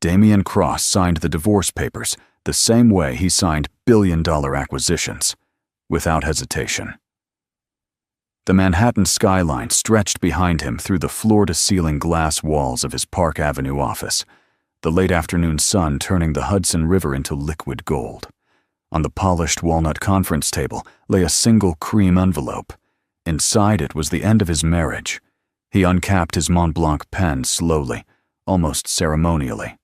Damian Cross signed the divorce papers the same way he signed billion-dollar acquisitions, without hesitation. The Manhattan skyline stretched behind him through the floor-to-ceiling glass walls of his Park Avenue office, the late afternoon sun turning the Hudson River into liquid gold. On the polished walnut conference table lay a single cream envelope. Inside it was the end of his marriage. He uncapped his Mont Blanc pen slowly, almost ceremonially.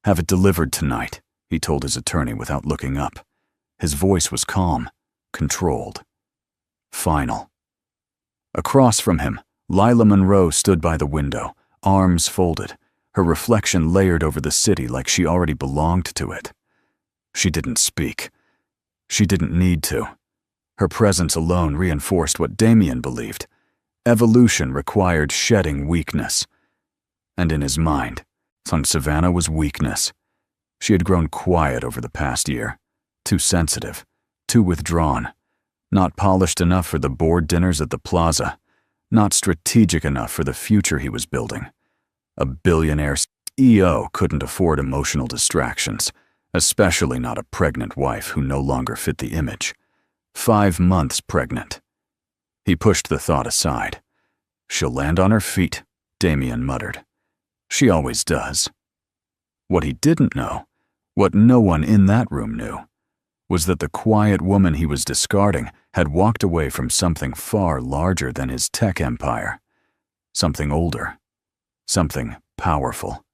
"Have it delivered tonight," he told his attorney without looking up. His voice was calm, controlled. Final. Across from him, Lila Monroe stood by the window, arms folded, her reflection layered over the city like she already belonged to it. She didn't speak. She didn't need to. Her presence alone reinforced what Damian believed. Evolution required shedding weakness. And in his mind, Savannah was weakness. She had grown quiet over the past year, too sensitive, too withdrawn, not polished enough for the board dinners at the plaza, not strategic enough for the future he was building. A billionaire CEO couldn't afford emotional distractions, especially not a pregnant wife who no longer fit the image. 5 months pregnant. He pushed the thought aside. "She'll land on her feet," Damian muttered. "She always does." What he didn't know, what no one in that room knew, was that the quiet woman he was discarding had walked away from something far larger than his tech empire. Something older, something powerful,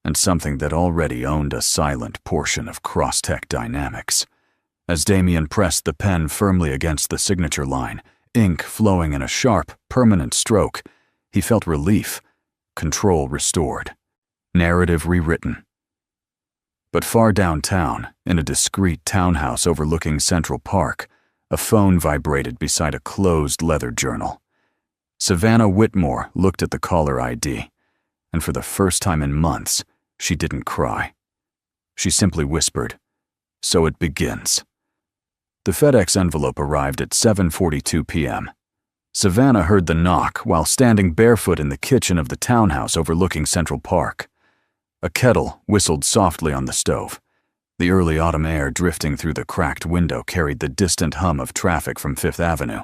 and something that already owned a silent portion of cross-tech dynamics. As Damian pressed the pen firmly against the signature line, ink flowing in a sharp, permanent stroke, he felt relief, control restored, narrative rewritten. But far downtown, in a discreet townhouse overlooking Central Park, a phone vibrated beside a closed leather journal. Savannah Whitmore looked at the caller ID, and for the first time in months, she didn't cry. She simply whispered, "So it begins." The FedEx envelope arrived at 7:42 p.m. Savannah heard the knock while standing barefoot in the kitchen of the townhouse overlooking Central Park. A kettle whistled softly on the stove. The early autumn air drifting through the cracked window carried the distant hum of traffic from Fifth Avenue.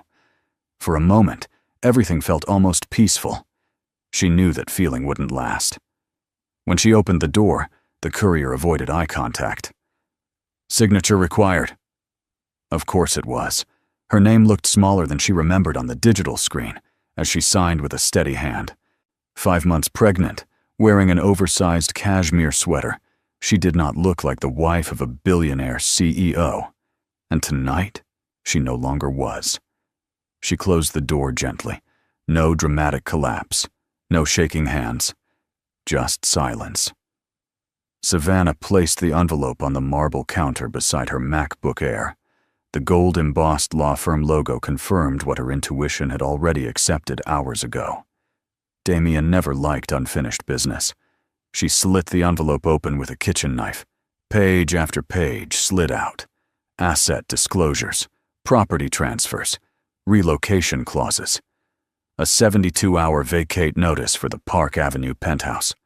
For a moment, everything felt almost peaceful. She knew that feeling wouldn't last. When she opened the door, the courier avoided eye contact. "Signature required." Of course it was. Her name looked smaller than she remembered on the digital screen as she signed with a steady hand. 5 months pregnant, wearing an oversized cashmere sweater, she did not look like the wife of a billionaire CEO. And tonight, she no longer was. She closed the door gently. No dramatic collapse. No shaking hands. Just silence. Savannah placed the envelope on the marble counter beside her MacBook Air. The gold-embossed law firm logo confirmed what her intuition had already accepted hours ago. Damian never liked unfinished business. She slit the envelope open with a kitchen knife. Page after page slid out. Asset disclosures, property transfers, relocation clauses. A 72-hour vacate notice for the Park Avenue penthouse.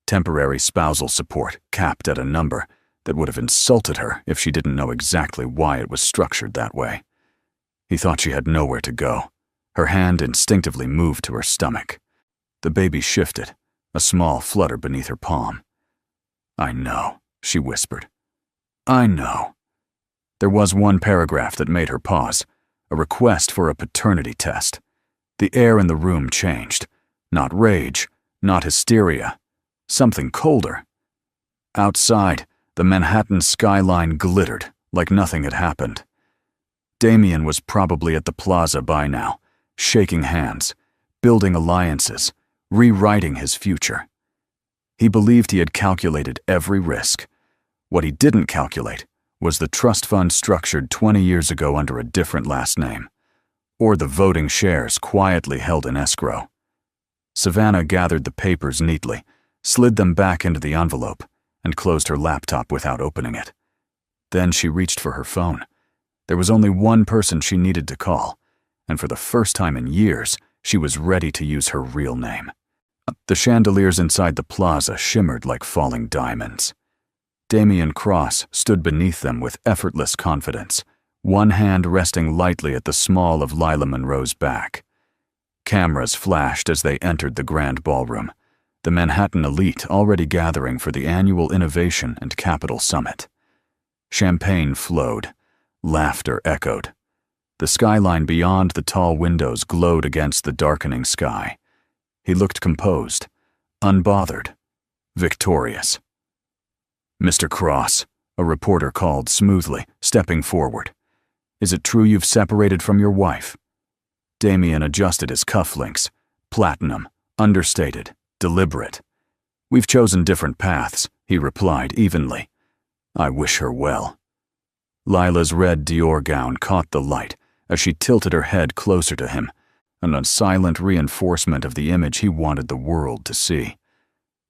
Temporary spousal support capped at a number that would have insulted her if she didn't know exactly why it was structured that way. He thought she had nowhere to go. Her hand instinctively moved to her stomach. The baby shifted, a small flutter beneath her palm. "I know," she whispered. "I know." There was one paragraph that made her pause, a request for a paternity test. The air in the room changed. Not rage, not hysteria. Something colder. Outside, the Manhattan skyline glittered like nothing had happened. Damian was probably at the plaza by now, shaking hands, building alliances, rewriting his future. He believed he had calculated every risk. What he didn't calculate was the trust fund structured 20 years ago under a different last name, or the voting shares quietly held in escrow. Savannah gathered the papers neatly, slid them back into the envelope, and closed her laptop without opening it. Then she reached for her phone. There was only one person she needed to call, and for the first time in years, she was ready to use her real name. The chandeliers inside the plaza shimmered like falling diamonds. Damian Cross stood beneath them with effortless confidence, one hand resting lightly at the small of Lila Monroe's back. Cameras flashed as they entered the grand ballroom, the Manhattan elite already gathering for the annual Innovation and Capital Summit. Champagne flowed, laughter echoed. The skyline beyond the tall windows glowed against the darkening sky. He looked composed, unbothered, victorious. "Mr. Cross," a reporter called smoothly, stepping forward. "Is it true you've separated from your wife?" Damian adjusted his cufflinks, platinum, understated, deliberate. "We've chosen different paths," he replied evenly. "I wish her well." Lila's red Dior gown caught the light as she tilted her head closer to him, a silent reinforcement of the image he wanted the world to see.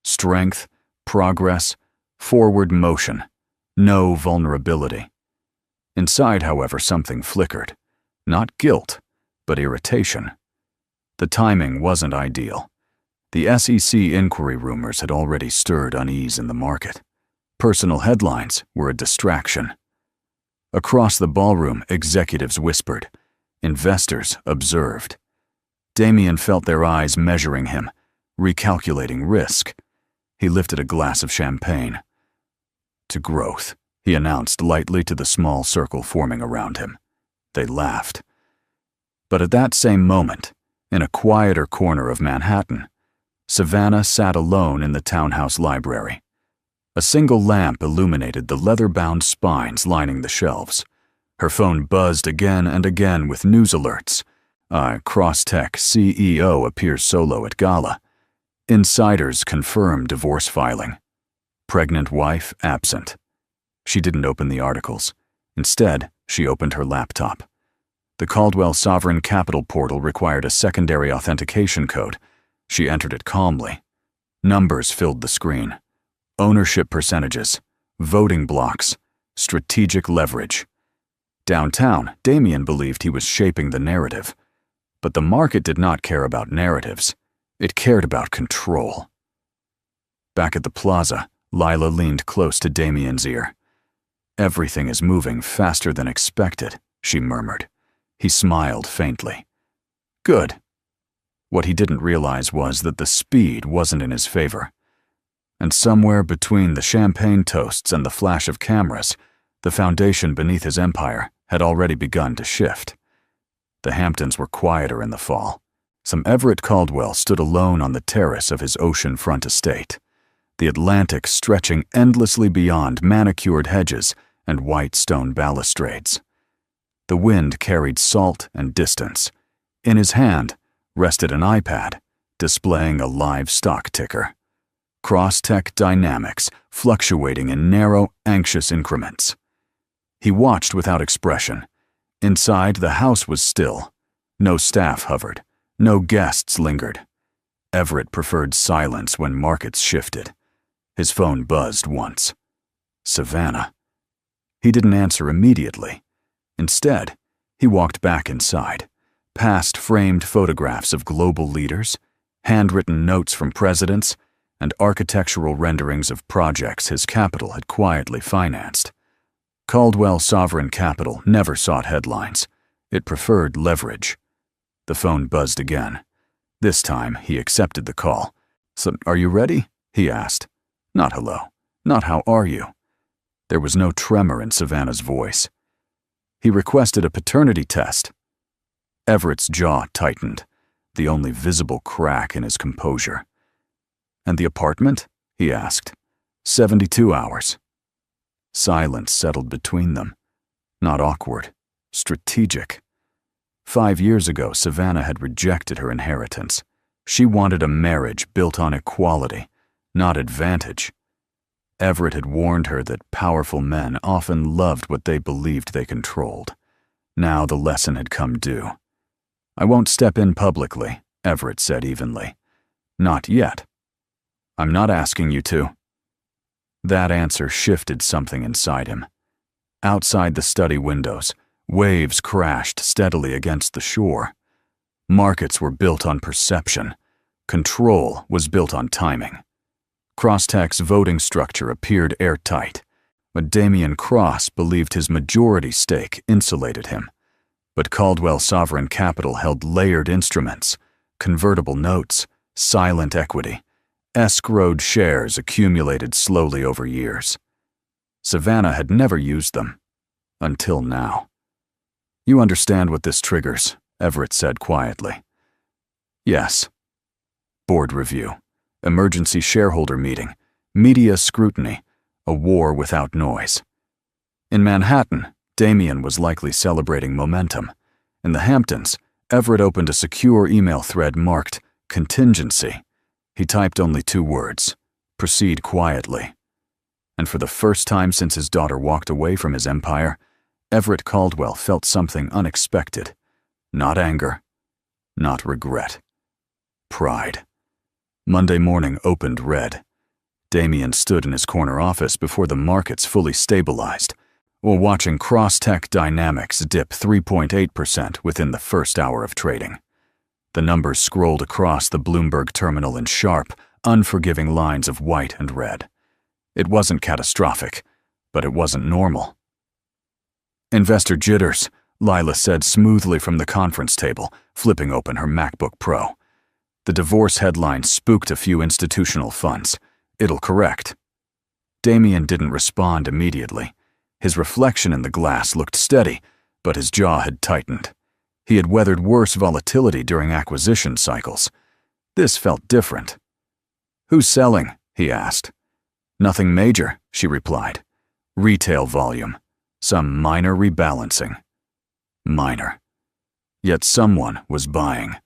Strength, progress, forward motion, no vulnerability. Inside, however, something flickered. Not guilt, but irritation. The timing wasn't ideal. The SEC inquiry rumors had already stirred unease in the market. Personal headlines were a distraction. Across the ballroom, executives whispered. Investors observed. Damian felt their eyes measuring him, recalculating risk. He lifted a glass of champagne. "To growth," he announced lightly to the small circle forming around him. They laughed. But at that same moment, in a quieter corner of Manhattan, Savannah sat alone in the townhouse library. A single lamp illuminated the leather-bound spines lining the shelves. Her phone buzzed again and again with news alerts. Crosstech CEO appears solo at gala. Insiders confirm divorce filing. Pregnant wife absent. She didn't open the articles. Instead, she opened her laptop. The Caldwell Sovereign Capital portal required a secondary authentication code. She entered it calmly. Numbers filled the screen. Ownership percentages, voting blocks, strategic leverage. Downtown, Damian believed he was shaping the narrative. But the market did not care about narratives. It cared about control. Back at the plaza, Lila leaned close to Damian's ear. "Everything is moving faster than expected," she murmured. He smiled faintly. "Good." What he didn't realize was that the speed wasn't in his favor. And somewhere between the champagne toasts and the flash of cameras, the foundation beneath his empire had already begun to shift. The Hamptons were quieter in the fall. Some Everett Caldwell stood alone on the terrace of his oceanfront estate, the Atlantic stretching endlessly beyond manicured hedges and white stone balustrades. The wind carried salt and distance. In his hand rested an iPad, displaying a live stock ticker. Crosstech dynamics fluctuating in narrow, anxious increments. He watched without expression. Inside, the house was still. No staff hovered. No guests lingered. Everett preferred silence when markets shifted. His phone buzzed once. Savannah. He didn't answer immediately. Instead, he walked back inside, past framed photographs of global leaders, handwritten notes from presidents, and architectural renderings of projects his capital had quietly financed. Caldwell Sovereign Capital never sought headlines. It preferred leverage. The phone buzzed again. This time, he accepted the call. "So, are you ready?" he asked. Not hello. Not how are you. There was no tremor in Savannah's voice. He requested a paternity test. Everett's jaw tightened, the only visible crack in his composure. "And the apartment?" he asked. 72 hours. Silence settled between them. Not awkward, strategic. 5 years ago, Savannah had rejected her inheritance. She wanted a marriage built on equality, not advantage. Everett had warned her that powerful men often loved what they believed they controlled. Now the lesson had come due. "I won't step in publicly," Everett said evenly. "Not yet." "I'm not asking you to." That answer shifted something inside him. Outside the study windows, waves crashed steadily against the shore. Markets were built on perception. Control was built on timing. Crosstech's voting structure appeared airtight, but Damian Cross believed his majority stake insulated him. But Caldwell Sovereign Capital held layered instruments, convertible notes, silent equity, escrowed shares accumulated slowly over years. Savannah had never used them, until now. "You understand what this triggers," Everett said quietly. "Yes." Board review, emergency shareholder meeting, media scrutiny, a war without noise. In Manhattan, Damian was likely celebrating momentum. In the Hamptons, Everett opened a secure email thread marked contingency. He typed only 2 words: proceed quietly. And for the first time since his daughter walked away from his empire, Everett Caldwell felt something unexpected. Not anger, not regret. Pride. Monday morning opened red. Damian stood in his corner office before the markets fully stabilized, while watching Crosstech Dynamics dip 3.8% within the first hour of trading. The numbers scrolled across the Bloomberg terminal in sharp, unforgiving lines of white and red. It wasn't catastrophic, but it wasn't normal. "Investor jitters," Lila said smoothly from the conference table, flipping open her MacBook Pro. The divorce headline spooked a few institutional funds. "It'll correct." Damian didn't respond immediately. His reflection in the glass looked steady, but his jaw had tightened. He had weathered worse volatility during acquisition cycles. This felt different. "Who's selling?" he asked. "Nothing major," she replied. "Retail volume. Some minor rebalancing." Minor. Yet someone was buying.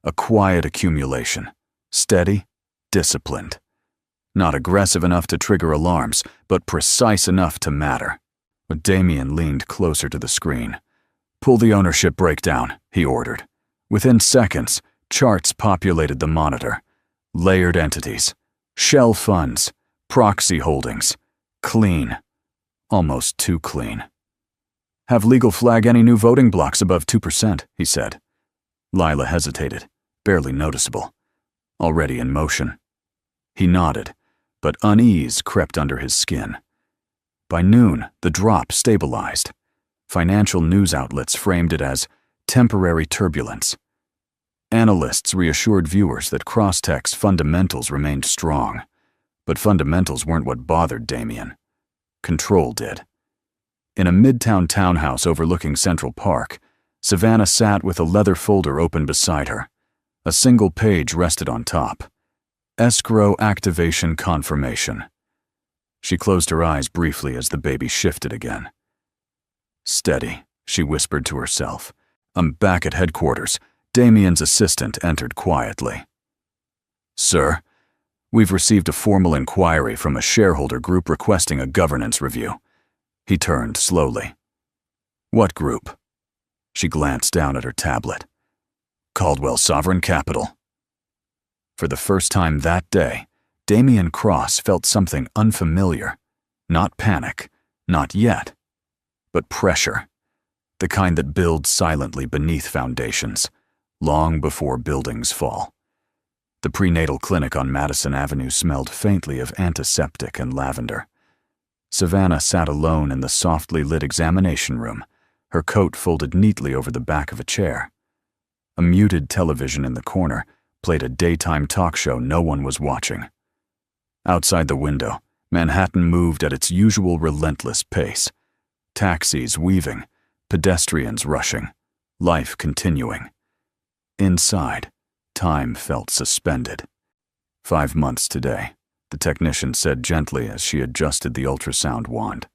A quiet accumulation. Steady, disciplined. Not aggressive enough to trigger alarms, but precise enough to matter. But Damian leaned closer to the screen. "Pull the ownership breakdown," he ordered. Within seconds, charts populated the monitor. Layered entities. Shell funds. Proxy holdings. Clean. Almost too clean. "Have legal flag any new voting blocks above 2%, he said. Lila hesitated, barely noticeable. Already in motion. He nodded, but unease crept under his skin. By noon, the drop stabilized. Financial news outlets framed it as temporary turbulence. Analysts reassured viewers that Crosstech's fundamentals remained strong, but fundamentals weren't what bothered Damian. Control did. In a midtown townhouse overlooking Central Park, Savannah sat with a leather folder open beside her. A single page rested on top. Escrow activation confirmation. She closed her eyes briefly as the baby shifted again. "Steady," she whispered to herself. "I'm back at headquarters." Damian's assistant entered quietly. "Sir, we've received a formal inquiry from a shareholder group requesting a governance review." He turned slowly. "What group?" She glanced down at her tablet. "Caldwell Sovereign Capital." For the first time that day, Damian Cross felt something unfamiliar. Not panic, not yet, but pressure. The kind that builds silently beneath foundations, long before buildings fall. The prenatal clinic on Madison Avenue smelled faintly of antiseptic and lavender. Savannah sat alone in the softly lit examination room, her coat folded neatly over the back of a chair. A muted television in the corner played a daytime talk show no one was watching. Outside the window, Manhattan moved at its usual relentless pace. Taxis weaving, pedestrians rushing, life continuing. Inside, time felt suspended. 5 months today, the technician said gently as she adjusted the ultrasound wand.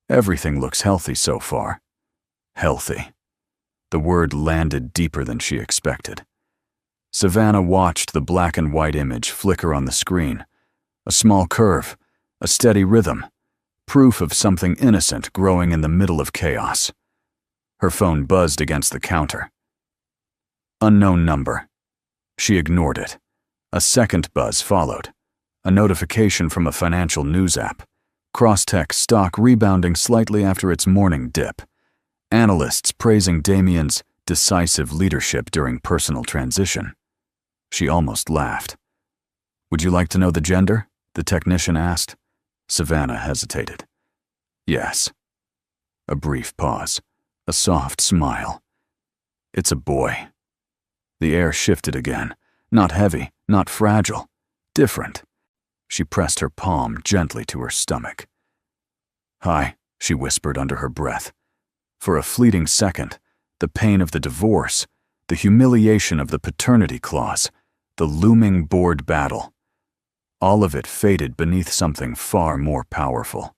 "Everything looks healthy so far." Healthy. The word landed deeper than she expected. Savannah watched the black and white image flicker on the screen. A small curve, a steady rhythm, proof of something innocent growing in the middle of chaos. Her phone buzzed against the counter. Unknown number. She ignored it. A second buzz followed. A notification from a financial news app. Crosstech stock rebounding slightly after its morning dip. Analysts praising Damian's decisive leadership during personal transition. She almost laughed. "Would you like to know the gender?" the technician asked. Savannah hesitated. "Yes." A brief pause. A soft smile. "It's a boy." The air shifted again. Not heavy, not fragile. Different. She pressed her palm gently to her stomach. "Hi," she whispered under her breath. For a fleeting second, the pain of the divorce, the humiliation of the paternity clause, the looming board battle, all of it faded beneath something far more powerful.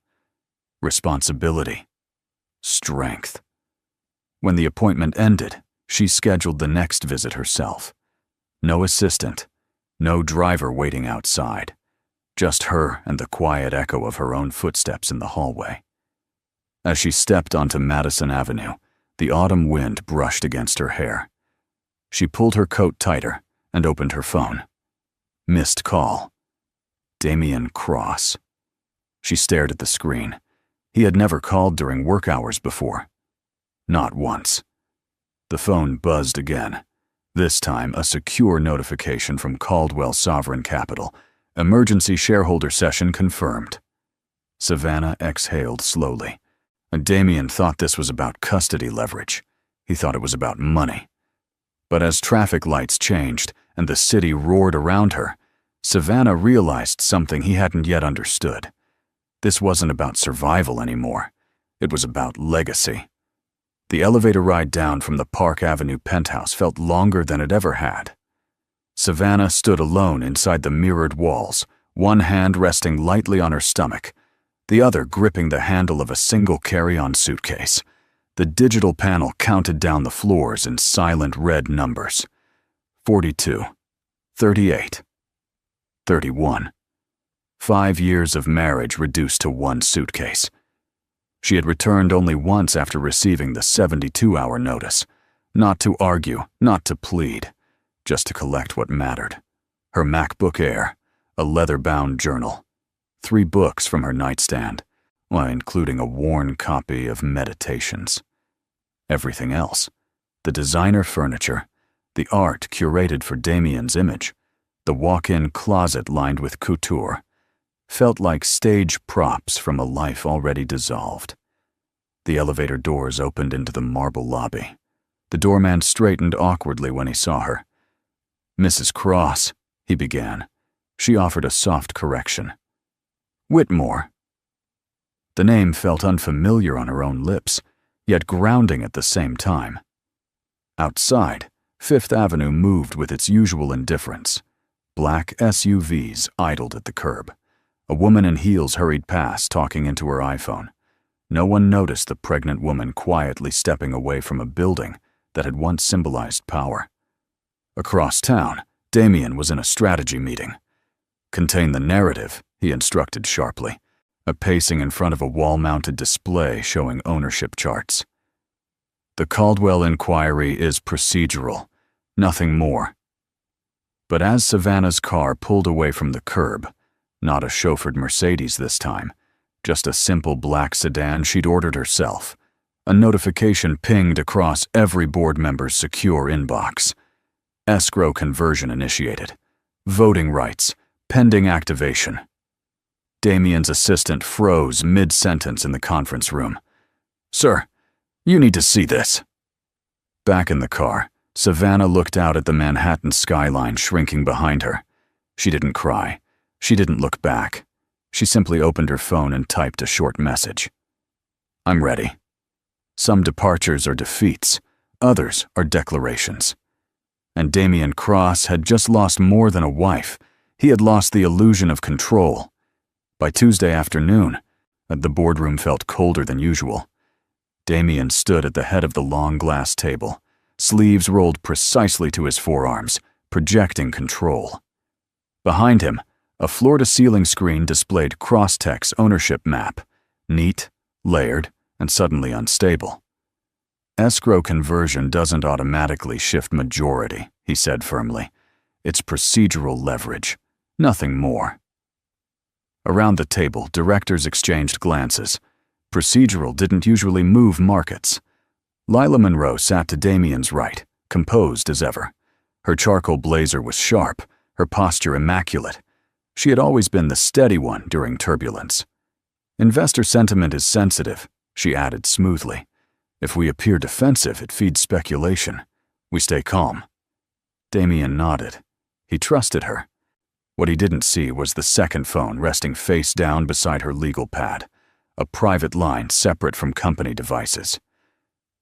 Responsibility. Strength. When the appointment ended, she scheduled the next visit herself. No assistant, no driver waiting outside, just her and the quiet echo of her own footsteps in the hallway. As she stepped onto Madison Avenue, the autumn wind brushed against her hair. She pulled her coat tighter and opened her phone. Missed call. Damian Cross. She stared at the screen. He had never called during work hours before. Not once. The phone buzzed again. This time, a secure notification from Caldwell Sovereign Capital. Emergency shareholder session confirmed. Savannah exhaled slowly. Damian thought this was about custody leverage. He thought it was about money. But as traffic lights changed and the city roared around her, Savannah realized something he hadn't yet understood. This wasn't about survival anymore. It was about legacy. The elevator ride down from the Park Avenue penthouse felt longer than it ever had. Savannah stood alone inside the mirrored walls, one hand resting lightly on her stomach, the other gripping the handle of a single carry-on suitcase. The digital panel counted down the floors in silent red numbers. 42, 38, 31. 5 years of marriage reduced to one suitcase. She had returned only once after receiving the 72-hour notice, not to argue, not to plead, just to collect what mattered. Her MacBook Air, a leather-bound journal, 3 books from her nightstand, while including a worn copy of Meditations. Everything else, the designer furniture, the art curated for Damian's image, the walk-in closet lined with couture, felt like stage props from a life already dissolved. The elevator doors opened into the marble lobby. The doorman straightened awkwardly when he saw her. "Mrs. Cross," he began. She offered a soft correction. "Whitmore." The name felt unfamiliar on her own lips, yet grounding at the same time. Outside, Fifth Avenue moved with its usual indifference. Black SUVs idled at the curb. A woman in heels hurried past, talking into her iPhone. No one noticed the pregnant woman quietly stepping away from a building that had once symbolized power. Across town, Damian was in a strategy meeting. "Contain the narrative," he instructed sharply, a pacing in front of a wall-mounted display showing ownership charts. "The Caldwell inquiry is procedural, nothing more." But as Savannah's car pulled away from the curb, not a chauffeured Mercedes this time, just a simple black sedan she'd ordered herself, a notification pinged across every board member's secure inbox. Escrow conversion initiated. Voting rights, pending activation. Damian's assistant froze mid-sentence in the conference room. "Sir, you need to see this." Back in the car, Savannah looked out at the Manhattan skyline shrinking behind her. She didn't cry. She didn't look back. She simply opened her phone and typed a short message. "I'm ready." Some departures are defeats, others are declarations. And Damian Cross had just lost more than a wife. He had lost the illusion of control. By Tuesday afternoon, the boardroom felt colder than usual. Damian stood at the head of the long glass table, sleeves rolled precisely to his forearms, projecting control. Behind him, a floor-to-ceiling screen displayed Crosstech's ownership map, neat, layered, and suddenly unstable. "Escrow conversion doesn't automatically shift majority," he said firmly. "It's procedural leverage, nothing more." Around the table, directors exchanged glances. Procedural didn't usually move markets. Lila Monroe sat to Damian's right, composed as ever. Her charcoal blazer was sharp, her posture immaculate. She had always been the steady one during turbulence. "Investor sentiment is sensitive," she added smoothly. "If we appear defensive, it feeds speculation. We stay calm." Damien nodded. He trusted her. What he didn't see was the second phone resting face down beside her legal pad, a private line separate from company devices.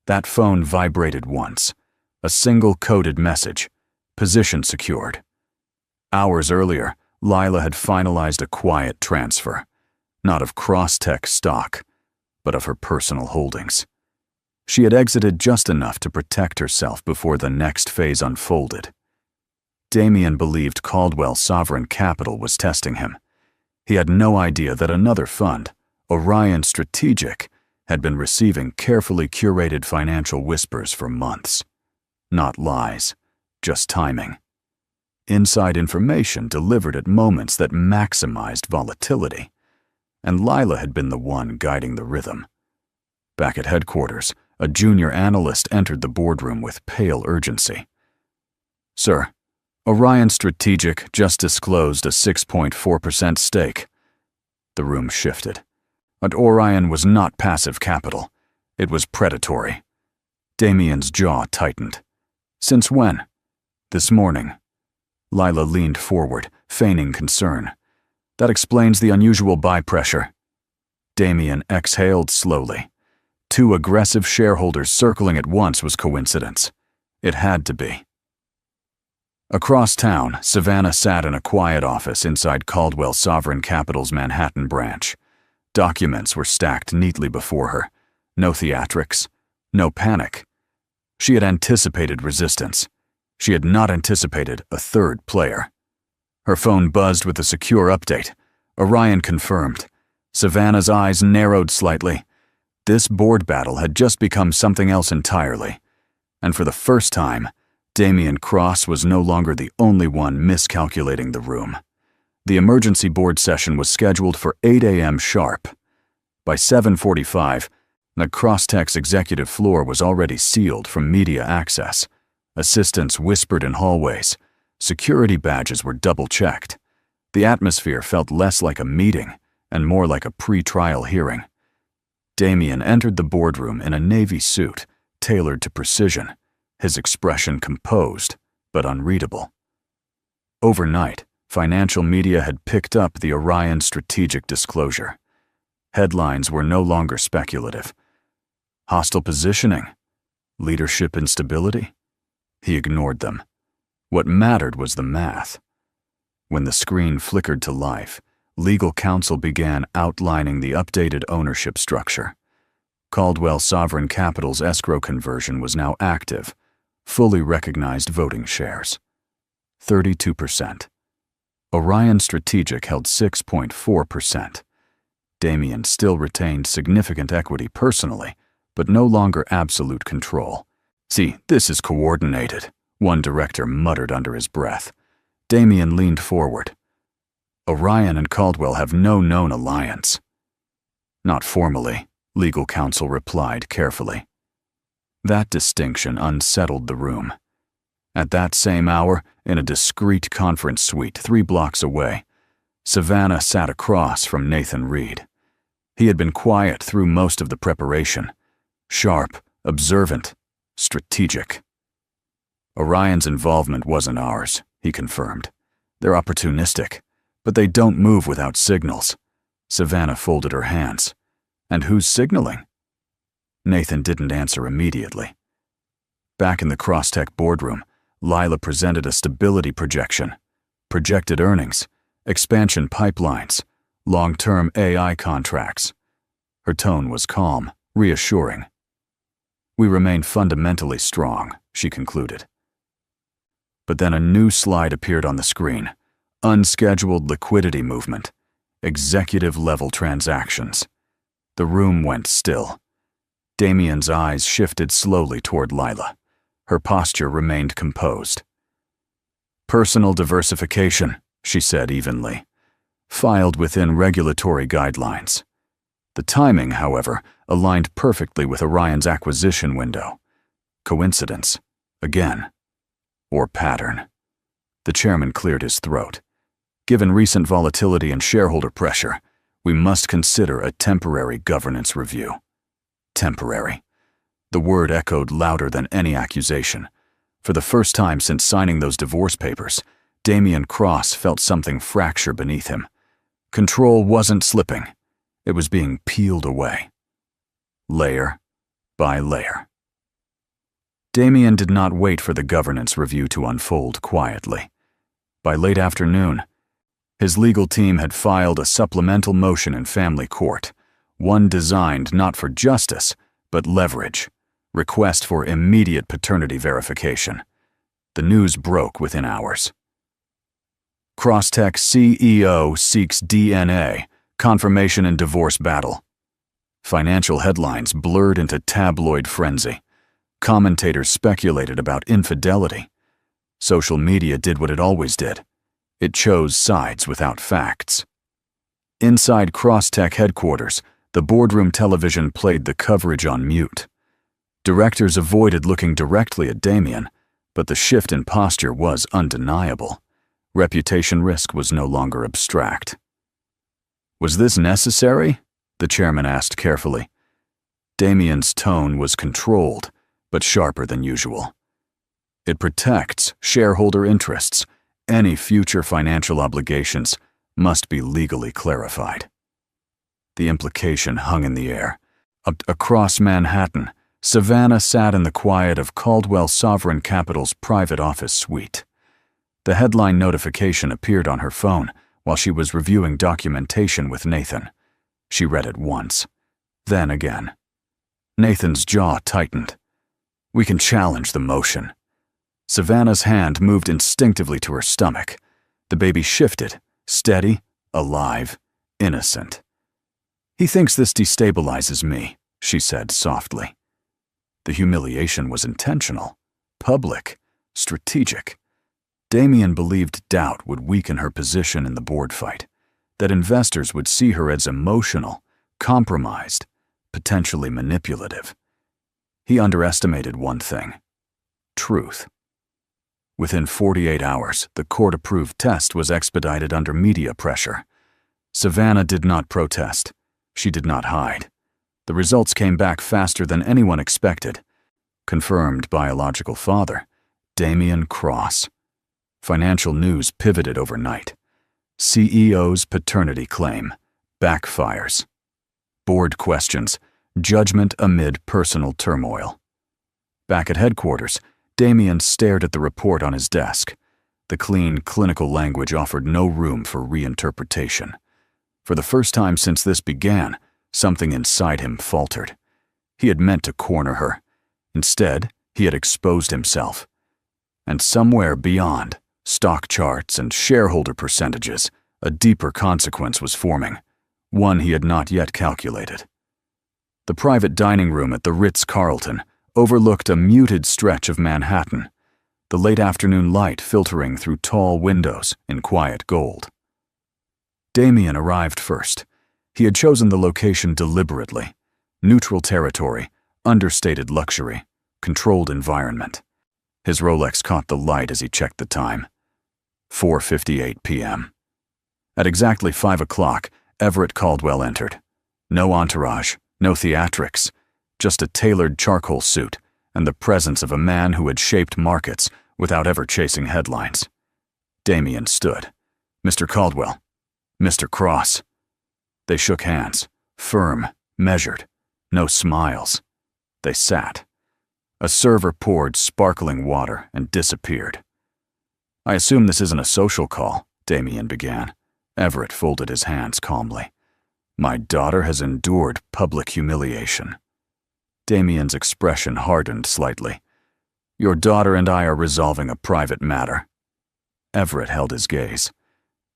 That phone vibrated once, a single coded message, position secured. Hours earlier, Lila had finalized a quiet transfer, not of Crosstech stock, but of her personal holdings. She had exited just enough to protect herself before the next phase unfolded. Damien believed Caldwell Sovereign Capital was testing him. He had no idea that another fund, Orion Strategic, had been receiving carefully curated financial whispers for months. Not lies, just timing. Inside information delivered at moments that maximized volatility. And Lila had been the one guiding the rhythm. Back at headquarters, a junior analyst entered the boardroom with pale urgency. "Sir, Orion Strategic just disclosed a 6.4% stake." The room shifted. But Orion was not passive capital. It was predatory. Damien's jaw tightened. "Since when?" "This morning." Lila leaned forward, feigning concern. "That explains the unusual buy pressure." Damien exhaled slowly. Two aggressive shareholders circling at once was coincidence. It had to be. Across town, Savannah sat in a quiet office inside Caldwell Sovereign Capital's Manhattan branch. Documents were stacked neatly before her. No theatrics, no panic. She had anticipated resistance. She had not anticipated a third player. Her phone buzzed with a secure update. Orion confirmed. Savannah's eyes narrowed slightly. This board battle had just become something else entirely. And for the first time, Damien Cross was no longer the only one miscalculating the room. The emergency board session was scheduled for 8 a.m. sharp. By 7:45, the Crosstech's executive floor was already sealed from media access. Assistants whispered in hallways. Security badges were double-checked. The atmosphere felt less like a meeting and more like a pre-trial hearing. Damien entered the boardroom in a navy suit, tailored to precision, his expression composed but unreadable. Overnight, financial media had picked up the Orion Strategic disclosure. Headlines were no longer speculative. Hostile positioning? Leadership instability? He ignored them. What mattered was the math. When the screen flickered to life, legal counsel began outlining the updated ownership structure. Caldwell Sovereign Capital's escrow conversion was now active, fully recognized voting shares. 32%. Orion Strategic held 6.4%. Damien still retained significant equity personally, but no longer absolute control. "See, this is coordinated," one director muttered under his breath. Damien leaned forward. "Orion and Caldwell have no known alliance." "Not formally," legal counsel replied carefully. That distinction unsettled the room. At that same hour, in a discreet conference suite 3 blocks away, Savannah sat across from Nathan Reed. He had been quiet through most of the preparation. Sharp, observant, strategic. "Orion's involvement wasn't ours," he confirmed. "They're opportunistic, but they don't move without signals." Savannah folded her hands. "And who's signaling?" Nathan didn't answer immediately. Back in the Crosstech boardroom, Lila presented a stability projection, projected earnings, expansion pipelines, long-term AI contracts. Her tone was calm, reassuring. "We remain fundamentally strong," she concluded. But then a new slide appeared on the screen. Unscheduled liquidity movement. Executive-level transactions. The room went still. Damien's eyes shifted slowly toward Lila. Her posture remained composed. "Personal diversification," she said evenly. "Filed within regulatory guidelines." The timing, however, aligned perfectly with Orion's acquisition window. Coincidence? Again. or pattern. The chairman cleared his throat. Given recent volatility and shareholder pressure, we must consider a temporary governance review. Temporary. The word echoed louder than any accusation. For the first time since signing those divorce papers, Damian Cross felt something fracture beneath him. Control wasn't slipping. It was being peeled away. Layer by layer. Damian did not wait for the governance review to unfold quietly. By late afternoon, his legal team had filed a supplemental motion in family court, one designed not for justice, but leverage. Request for immediate paternity verification. The news broke within hours. Crosstech CEO seeks DNA, confirmation in divorce battle. Financial headlines blurred into tabloid frenzy. Commentators speculated about infidelity. Social media did what it always did. It chose sides without facts. Inside Crosstech headquarters, the boardroom television played the coverage on mute. Directors avoided looking directly at Damian, but the shift in posture was undeniable. Reputation risk was no longer abstract. Was this necessary? The chairman asked carefully. Damian's tone was controlled, but sharper than usual. It protects shareholder interests. Any future financial obligations must be legally clarified. The implication hung in the air. Across Manhattan, Savannah sat in the quiet of Caldwell Sovereign Capital's private office suite. The headline notification appeared on her phone while she was reviewing documentation with Nathan. She read it once, then again. Nathan's jaw tightened. We can challenge the motion. Savannah's hand moved instinctively to her stomach. The baby shifted, steady, alive, innocent. He thinks this destabilizes me, she said softly. The humiliation was intentional, public, strategic. Damian believed doubt would weaken her position in the board fight, that investors would see her as emotional, compromised, potentially manipulative. He underestimated one thing: truth. Within 48 hours, the court-approved test was expedited under media pressure. Savannah did not protest. She did not hide. The results came back faster than anyone expected. Confirmed biological father, Damian Cross. Financial news pivoted overnight. CEO's paternity claim backfires. Board questions, judgment amid personal turmoil. Back at headquarters, Damian stared at the report on his desk. The clean, clinical language offered no room for reinterpretation. For the first time since this began, something inside him faltered. He had meant to corner her. Instead, he had exposed himself. And somewhere beyond, stock charts and shareholder percentages, a deeper consequence was forming, one he had not yet calculated. The private dining room at the Ritz-Carlton overlooked a muted stretch of Manhattan, the late afternoon light filtering through tall windows in quiet gold. Damian arrived first. He had chosen the location deliberately. Neutral territory, understated luxury, controlled environment. His Rolex caught the light as he checked the time. 4:58 p.m. At exactly 5 o'clock, Everett Caldwell entered. No entourage, no theatrics, just a tailored charcoal suit and the presence of a man who had shaped markets without ever chasing headlines. Damian stood. Mr. Caldwell. Mr. Cross. They shook hands, firm, measured, no smiles. They sat. A server poured sparkling water and disappeared. I assume this isn't a social call, Damian began. Everett folded his hands calmly. My daughter has endured public humiliation. Damian's expression hardened slightly. Your daughter and I are resolving a private matter. Everett held his gaze.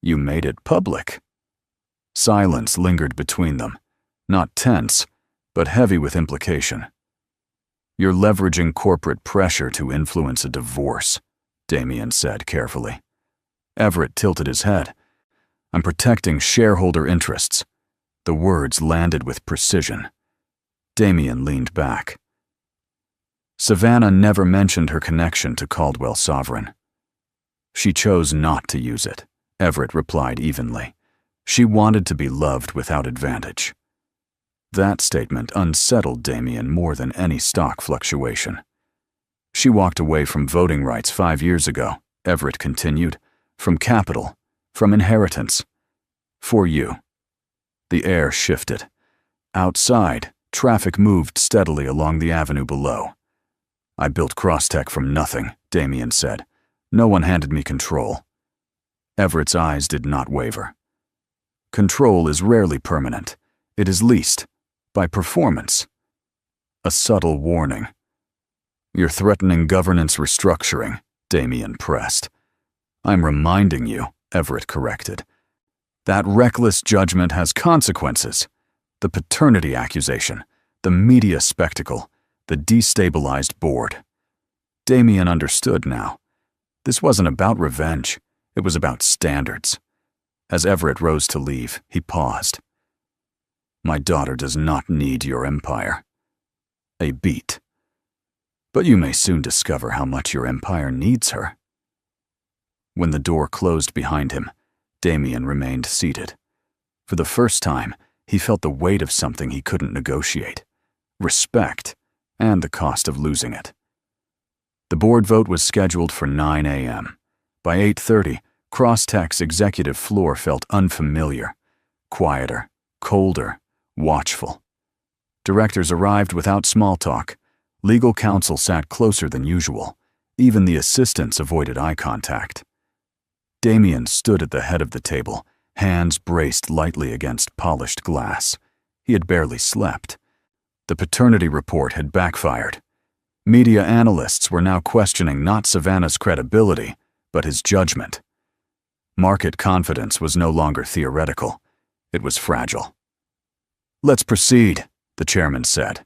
You made it public. Silence lingered between them, not tense, but heavy with implication. You're leveraging corporate pressure to influence a divorce, Damian said carefully. Everett tilted his head. I'm protecting shareholder interests. The words landed with precision. Damian leaned back. Savannah never mentioned her connection to Caldwell Sovereign. She chose not to use it, Everett replied evenly. She wanted to be loved without advantage. That statement unsettled Damien more than any stock fluctuation. She walked away from voting rights 5 years ago, Everett continued, from capital, from inheritance. For you. The air shifted. Outside, traffic moved steadily along the avenue below. I built Crosstech from nothing, Damien said. No one handed me control. Everett's eyes did not waver. Control is rarely permanent. It is leased, by performance. A subtle warning. You're threatening governance restructuring, Damien pressed. I'm reminding you, Everett corrected. That reckless judgment has consequences. The paternity accusation, the media spectacle, the destabilized board. Damien understood now. This wasn't about revenge. It was about standards. As Everett rose to leave, he paused. My daughter does not need your empire. A beat. But you may soon discover how much your empire needs her. When the door closed behind him, Damien remained seated. For the first time, he felt the weight of something he couldn't negotiate. Respect, and the cost of losing it. The board vote was scheduled for 9 a.m. By 8:30, Crosstech's executive floor felt unfamiliar, quieter, colder, watchful. Directors arrived without small talk. Legal counsel sat closer than usual. Even the assistants avoided eye contact. Damien stood at the head of the table, hands braced lightly against polished glass. He had barely slept. The paternity report had backfired. Media analysts were now questioning not Savannah's credibility, but his judgment. Market confidence was no longer theoretical. It was fragile. Let's proceed, the chairman said.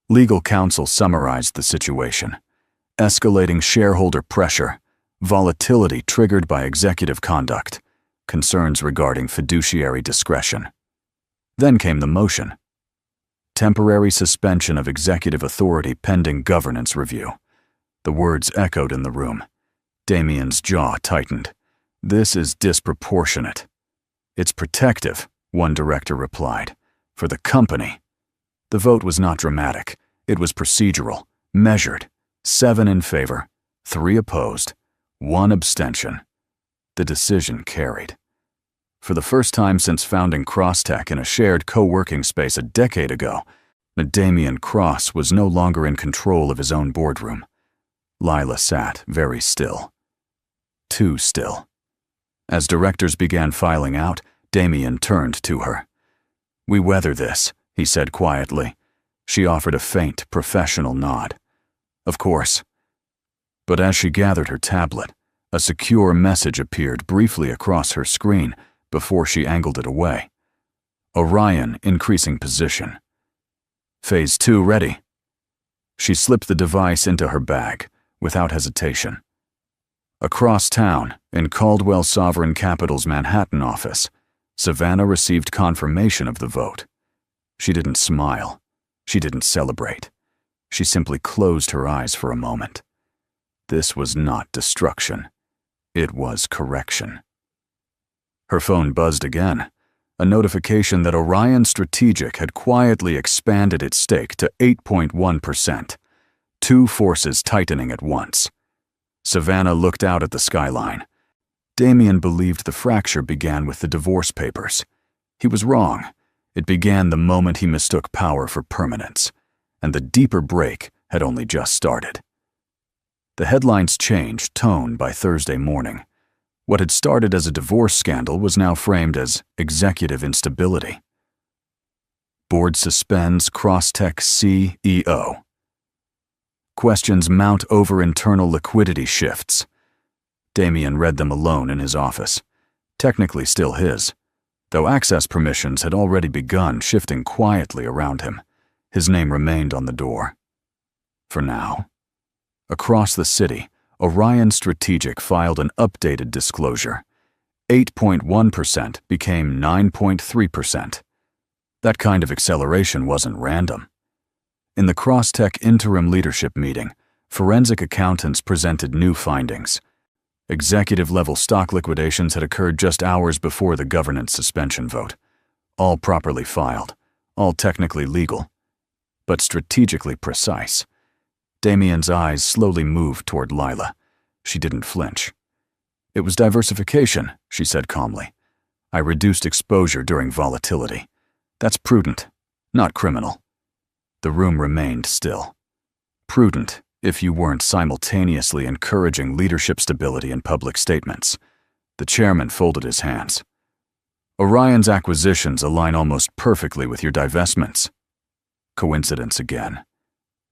Legal counsel summarized the situation. Escalating shareholder pressure, volatility triggered by executive conduct, concerns regarding fiduciary discretion. Then came the motion. Temporary suspension of executive authority pending governance review. The words echoed in the room. Damien's jaw tightened. This is disproportionate. It's protective, one director replied. For the company. The vote was not dramatic. It was procedural, measured. 7 in favor, 3 opposed, 1 abstention. The decision carried. For the first time since founding Crosstech in a shared co-working space a decade ago, Damien Cross was no longer in control of his own boardroom. Lila sat very still. Too still. As directors began filing out, Damien turned to her. We weather this, he said quietly. She offered a faint, professional nod. Of course. But as she gathered her tablet, a secure message appeared briefly across her screen before she angled it away. Orion increasing position. Phase 2 ready. She slipped the device into her bag, without hesitation. Across town, in Caldwell Sovereign Capital's Manhattan office, Savannah received confirmation of the vote. She didn't smile. She didn't celebrate. She simply closed her eyes for a moment. This was not destruction. It was correction. Her phone buzzed again, a notification that Orion Strategic had quietly expanded its stake to 8.1%, 2 forces tightening at once. Savannah looked out at the skyline. Damien believed the fracture began with the divorce papers. He was wrong. It began the moment he mistook power for permanence, and the deeper break had only just started. The headlines changed tone by Thursday morning. What had started as a divorce scandal was now framed as executive instability. Board suspends Crosstech CEO. Questions mount over internal liquidity shifts. Damien read them alone in his office, technically still his, though access permissions had already begun shifting quietly around him. His name remained on the door. For now. Across the city, Orion Strategic filed an updated disclosure. 8.1% became 9.3%. That kind of acceleration wasn't random. In the Crosstech interim leadership meeting, forensic accountants presented new findings. Executive-level stock liquidations had occurred just hours before the governance suspension vote. All properly filed, all technically legal, but strategically precise. Damien's eyes slowly moved toward Lila. She didn't flinch. "It was diversification," she said calmly. "I reduced exposure during volatility. That's prudent, not criminal." The room remained still. Prudent if you weren't simultaneously encouraging leadership stability in public statements. The chairman folded his hands. "Orion's acquisitions align almost perfectly with your divestments." Coincidence again.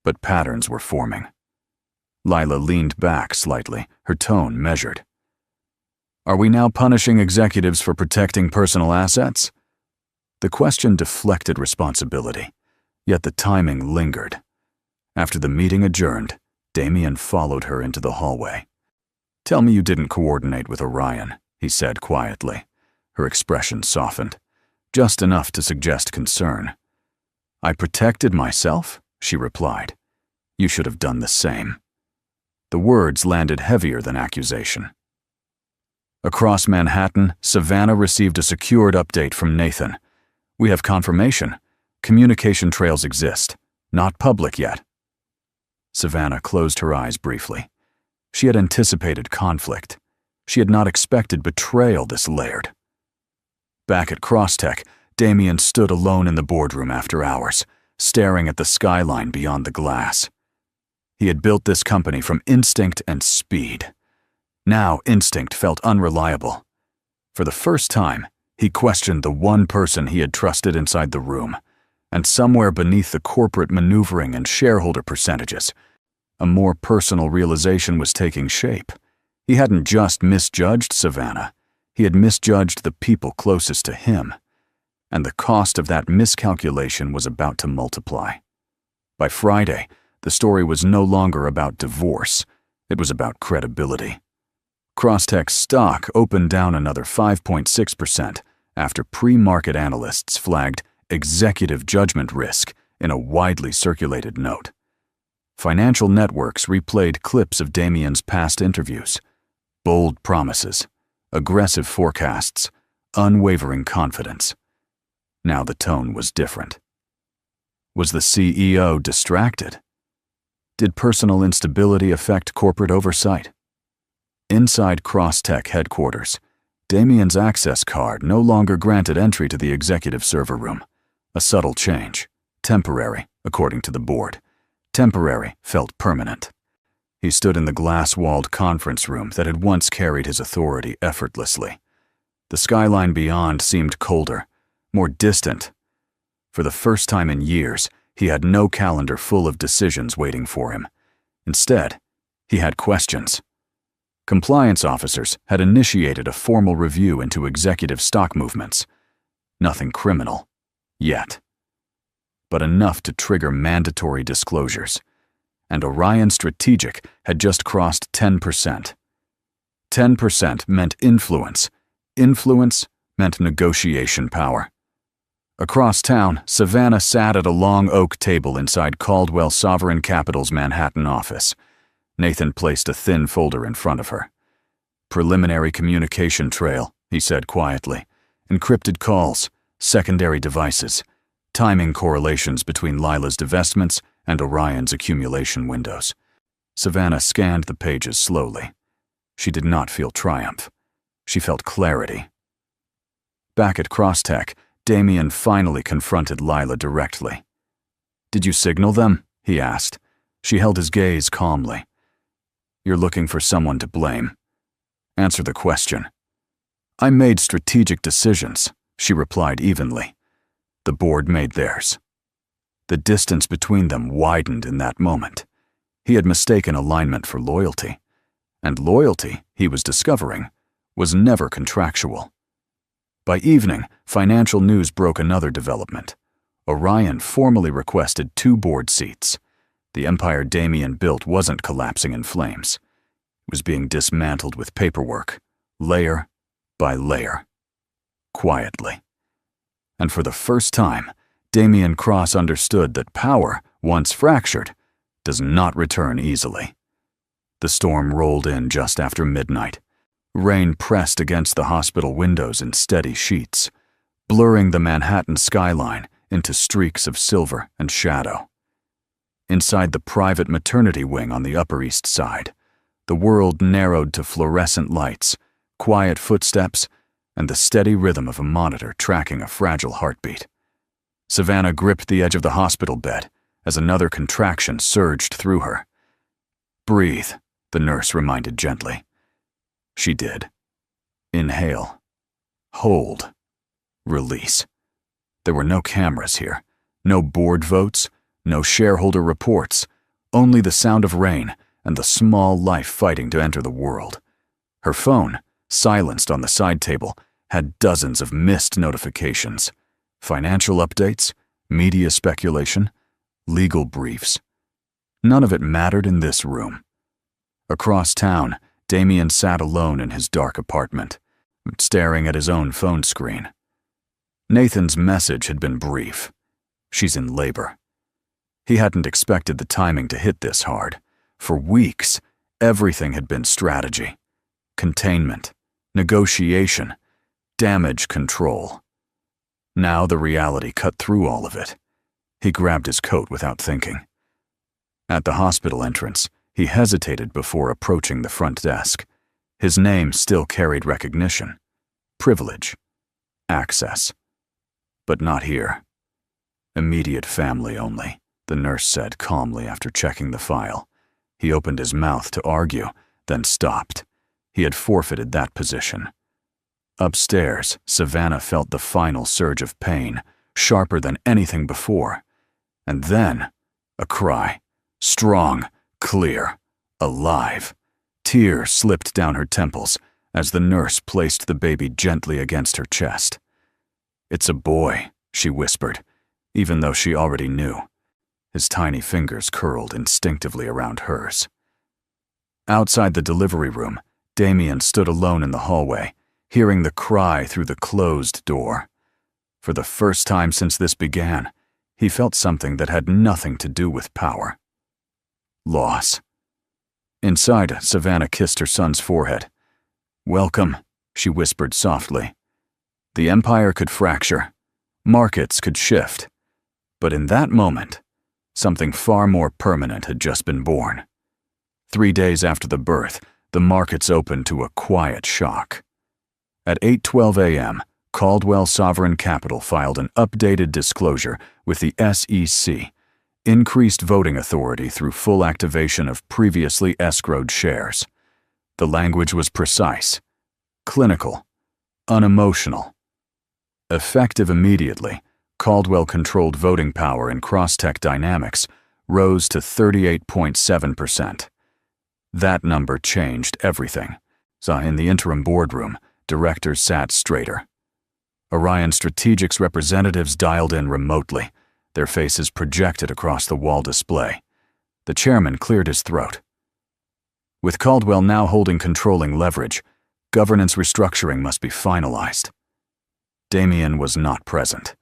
But patterns were forming. Lila leaned back slightly, her tone measured. "Are we now punishing executives for protecting personal assets?" The question deflected responsibility, yet the timing lingered. After the meeting adjourned, Damien followed her into the hallway. "Tell me you didn't coordinate with Orion," he said quietly. Her expression softened, just enough to suggest concern. "I protected myself," she replied. "You should have done the same." The words landed heavier than accusation. Across Manhattan, Savannah received a secured update from Nathan. "We have confirmation. Communication trails exist. Not public yet." Savannah closed her eyes briefly. She had anticipated conflict. She had not expected betrayal this layered. Back at Crosstech, Damien stood alone in the boardroom after hours, staring at the skyline beyond the glass. He had built this company from instinct and speed. Now instinct felt unreliable. For the first time, he questioned the one person he had trusted inside the room, and somewhere beneath the corporate maneuvering and shareholder percentages, a more personal realization was taking shape. He hadn't just misjudged Savannah, he had misjudged the people closest to him, and the cost of that miscalculation was about to multiply. By Friday, the story was no longer about divorce, it was about credibility. Crosstech's stock opened down another 5.6% after pre-market analysts flagged executive judgment risk in a widely circulated note. Financial networks replayed clips of Damien's past interviews. Bold promises, aggressive forecasts, unwavering confidence. Now the tone was different. Was the CEO distracted? Did personal instability affect corporate oversight? Inside Crosstech headquarters, Damien's access card no longer granted entry to the executive server room. A subtle change. Temporary, according to the board. Temporary felt permanent. He stood in the glass-walled conference room that had once carried his authority effortlessly. The skyline beyond seemed colder, more distant. For the first time in years, he had no calendar full of decisions waiting for him. Instead, he had questions. Compliance officers had initiated a formal review into executive stock movements. Nothing criminal. Yet. But enough to trigger mandatory disclosures. And Orion Strategic had just crossed 10%. 10% meant influence. Influence meant negotiation power. Across town, Savannah sat at a long oak table inside Caldwell Sovereign Capital's Manhattan office. Nathan placed a thin folder in front of her. "Preliminary communication trail," he said quietly. "Encrypted calls. Secondary devices, timing correlations between Lila's divestments and Orion's accumulation windows." Savannah scanned the pages slowly. She did not feel triumph. She felt clarity. Back at Crosstech, Damien finally confronted Lila directly. "Did you signal them?" he asked. She held his gaze calmly. "You're looking for someone to blame. Answer the question." "I made strategic decisions," she replied evenly. The board made theirs. The distance between them widened in that moment. He had mistaken alignment for loyalty. And loyalty, he was discovering, was never contractual. By evening, financial news broke another development. Orion formally requested 2 board seats. The empire Damien built wasn't collapsing in flames. It was being dismantled with paperwork, layer by layer. Quietly. And for the first time, Damien Cross understood that power once fractured, does not return easily. The storm rolled in just after midnight. Rain pressed against the hospital windows in steady sheets, blurring the Manhattan skyline into streaks of silver and shadow. Inside the private maternity wing on the Upper East Side, the world narrowed to fluorescent lights, quiet footsteps, and the steady rhythm of a monitor tracking a fragile heartbeat. Savannah gripped the edge of the hospital bed as another contraction surged through her. "Breathe," the nurse reminded gently. She did. Inhale. Hold. Release. There were no cameras here, no board votes, no shareholder reports, only the sound of rain and the small life fighting to enter the world. Her phone, silenced on the side table, had dozens of missed notifications. Financial updates, media speculation, legal briefs. None of it mattered in this room. Across town, Damien sat alone in his dark apartment, staring at his own phone screen. Nathan's message had been brief. "She's in labor." He hadn't expected the timing to hit this hard. For weeks, everything had been strategy, containment, negotiation, damage control. Now the reality cut through all of it. He grabbed his coat without thinking. At the hospital entrance, he hesitated before approaching the front desk. His name still carried recognition, privilege, access. But not here. "Immediate family only," the nurse said calmly after checking the file. He opened his mouth to argue, then stopped. He had forfeited that position. Upstairs, Savannah felt the final surge of pain, sharper than anything before. And then, a cry. Strong, clear, alive. Tears slipped down her temples as the nurse placed the baby gently against her chest. "It's a boy," she whispered, even though she already knew. His tiny fingers curled instinctively around hers. Outside the delivery room, Damien stood alone in the hallway, hearing the cry through the closed door. For the first time since this began, he felt something that had nothing to do with power. Loss. Inside, Savannah kissed her son's forehead. "Welcome," she whispered softly. The empire could fracture. Markets could shift. But in that moment, something far more permanent had just been born. 3 days after the birth, the markets opened to a quiet shock. At 8:12 a.m., Caldwell Sovereign Capital filed an updated disclosure with the SEC, increased voting authority through full activation of previously escrowed shares. The language was precise, clinical, unemotional. Effective immediately, Caldwell-controlled voting power in Crosstech Dynamics rose to 38.7%. That number changed everything. So in the interim boardroom, directors sat straighter. Orion Strategic's representatives dialed in remotely, their faces projected across the wall display. The chairman cleared his throat. With Caldwell now holding controlling leverage, governance restructuring must be finalized. Damien was not present.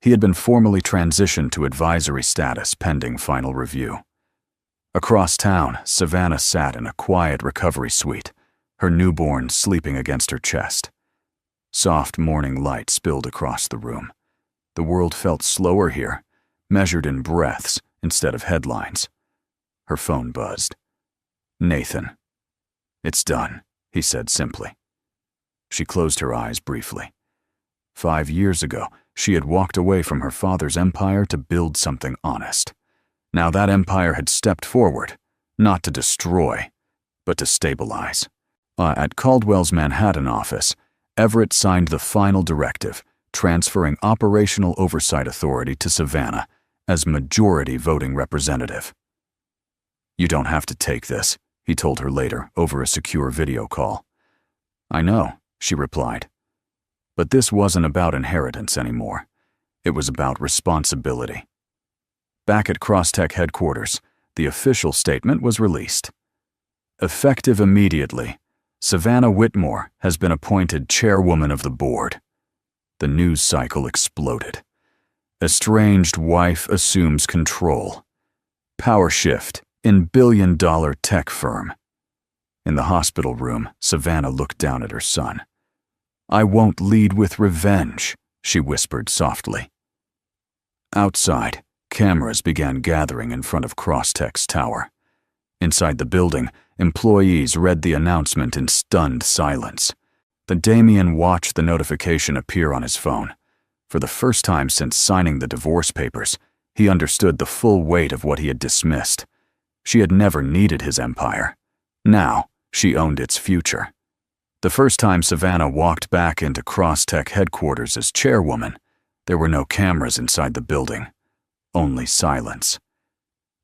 He had been formally transitioned to advisory status pending final review. Across town, Savannah sat in a quiet recovery suite, her newborn sleeping against her chest. Soft morning light spilled across the room. The world felt slower here, measured in breaths instead of headlines. Her phone buzzed. "Nathan." "It's done," he said simply. She closed her eyes briefly. 5 years ago, she had walked away from her father's empire to build something honest. Now that empire had stepped forward, not to destroy, but to stabilize. At Caldwell's Manhattan office, Everett signed the final directive, transferring operational oversight authority to Savannah as majority voting representative. "You don't have to take this," he told her later over a secure video call. "I know," she replied. But this wasn't about inheritance anymore. It was about responsibility. Back at Crosstech headquarters, the official statement was released. Effective immediately, Savannah Whitmore has been appointed chairwoman of the board. The news cycle exploded. Estranged wife assumes control. Power shift in billion-dollar tech firm. In the hospital room, Savannah looked down at her son. "I won't lead with revenge," she whispered softly. Outside, cameras began gathering in front of Crosstech's tower. Inside the building, employees read the announcement in stunned silence. Then Damien watched the notification appear on his phone. For the first time since signing the divorce papers, he understood the full weight of what he had dismissed. She had never needed his empire. Now, she owned its future. The first time Savannah walked back into Crosstech headquarters as chairwoman, there were no cameras inside the building, only silence.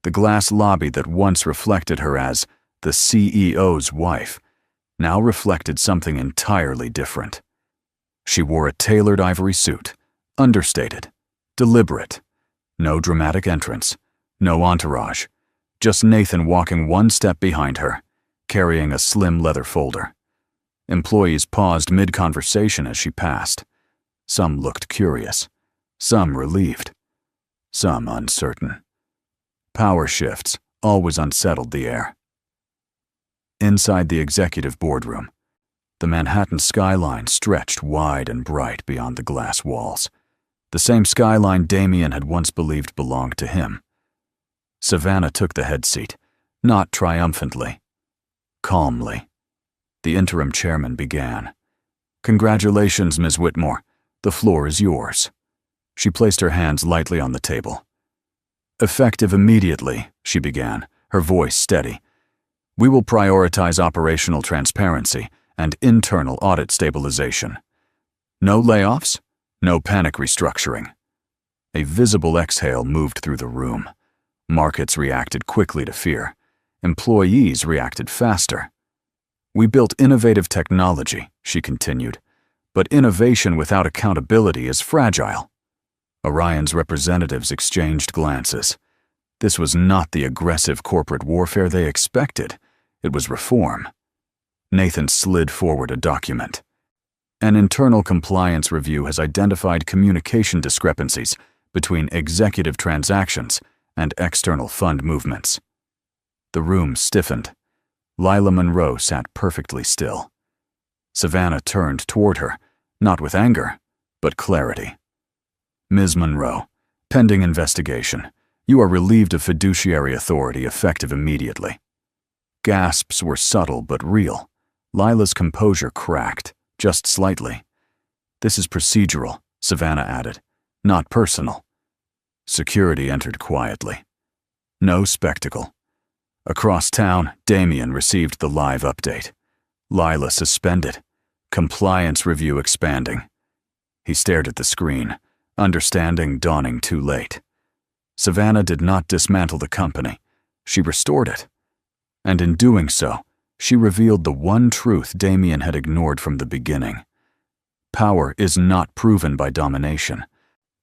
The glass lobby that once reflected her as the CEO's wife now reflected something entirely different. She wore a tailored ivory suit, understated, deliberate. No dramatic entrance, no entourage, just Nathan walking one step behind her, carrying a slim leather folder. Employees paused mid-conversation as she passed. Some looked curious, some relieved, some uncertain. Power shifts always unsettled the air. Inside the executive boardroom, the Manhattan skyline stretched wide and bright beyond the glass walls. The same skyline Damien had once believed belonged to him. Savannah took the head seat, not triumphantly, calmly. The interim chairman began. "Congratulations, Ms. Whitmore. The floor is yours." She placed her hands lightly on the table. "Effective immediately," she began, her voice steady. "We will prioritize operational transparency and internal audit stabilization. No layoffs, no panic restructuring." A visible exhale moved through the room. Markets reacted quickly to fear. Employees reacted faster. "We built innovative technology," she continued, "but innovation without accountability is fragile." Orion's representatives exchanged glances. This was not the aggressive corporate warfare they expected. It was reform. Nathan slid forward a document. "An internal compliance review has identified communication discrepancies between executive transactions and external fund movements." The room stiffened. Lila Monroe sat perfectly still. Savannah turned toward her, not with anger, but clarity. "Ms. Monroe, pending investigation, you are relieved of fiduciary authority effective immediately." Gasps were subtle but real. Lila's composure cracked, just slightly. "This is procedural," Savannah added, "not personal." Security entered quietly. No spectacle. Across town, Damien received the live update. Lila suspended. Compliance review expanding. He stared at the screen, understanding dawning too late. Savannah did not dismantle the company. She restored it. And in doing so, she revealed the one truth Damien had ignored from the beginning. Power is not proven by domination.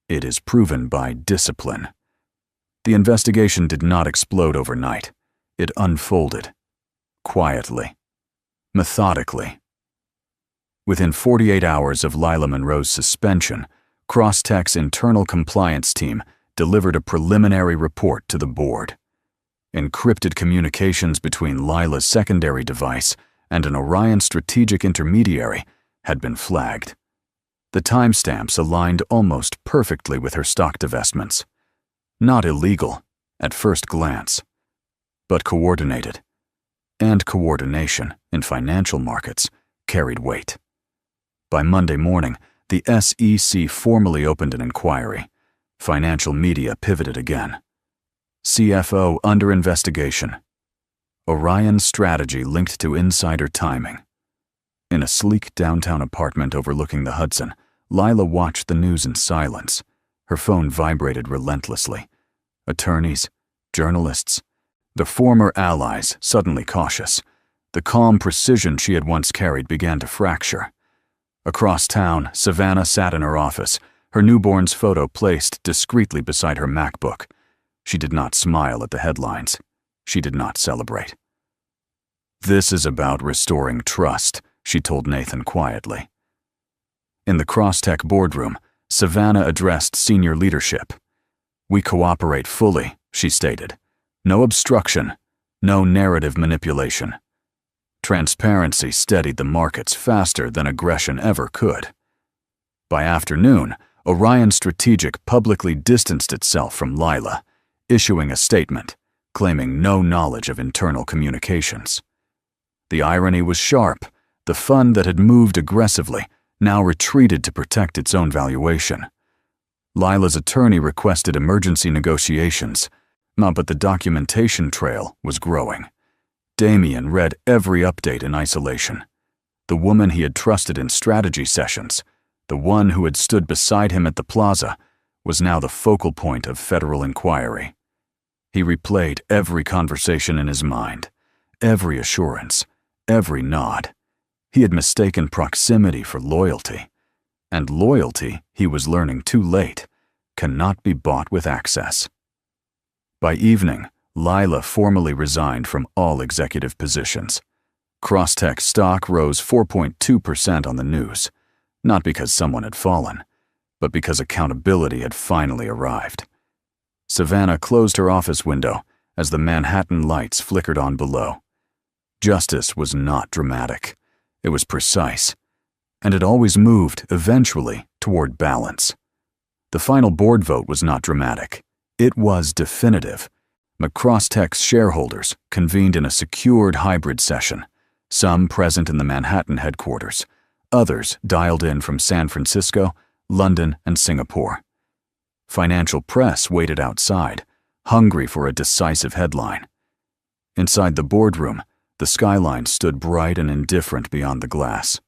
It is proven by discipline. The investigation did not explode overnight. It unfolded. Quietly. Methodically. Within 48 hours of Lila Monroe's suspension, Crosstech's internal compliance team delivered a preliminary report to the board. Encrypted communications between Lila's secondary device and an Orion strategic intermediary had been flagged. The timestamps aligned almost perfectly with her stock divestments. Not illegal, at first glance, but coordinated. And coordination, in financial markets, carried weight. By Monday morning, the SEC formally opened an inquiry. Financial media pivoted again. CFO under investigation. Orion strategy linked to insider timing. In a sleek downtown apartment overlooking the Hudson, Lila watched the news in silence. Her phone vibrated relentlessly. Attorneys, journalists, the former allies suddenly cautious. The calm precision she had once carried began to fracture. Across town, Savannah sat in her office, her newborn's photo placed discreetly beside her MacBook. She did not smile at the headlines. She did not celebrate. "This is about restoring trust," she told Nathan quietly. In the Crosstech boardroom, Savannah addressed senior leadership. "We cooperate fully," she stated. No obstruction, no narrative manipulation. Transparency steadied the markets faster than aggression ever could. By afternoon, Orion Strategic publicly distanced itself from Lila, issuing a statement claiming no knowledge of internal communications. The irony was sharp. The fund that had moved aggressively now retreated to protect its own valuation. Lila's attorney requested emergency negotiations, but the documentation trail was growing. Damien read every update in isolation. The woman he had trusted in strategy sessions, the one who had stood beside him at the plaza, was now the focal point of federal inquiry. He replayed every conversation in his mind, every assurance, every nod. He had mistaken proximity for loyalty, and loyalty, he was learning too late, cannot be bought with access. By evening, Lila formally resigned from all executive positions. Crosstech stock rose 4.2% on the news, not because someone had fallen, but because accountability had finally arrived. Savannah closed her office window as the Manhattan lights flickered on below. Justice was not dramatic. It was precise, and it always moved, eventually, toward balance. The final board vote was not dramatic. It was definitive. Crosstech's shareholders convened in a secured hybrid session, some present in the Manhattan headquarters, others dialed in from San Francisco, London, and Singapore. Financial press waited outside, hungry for a decisive headline. Inside the boardroom, the skyline stood bright and indifferent beyond the glass.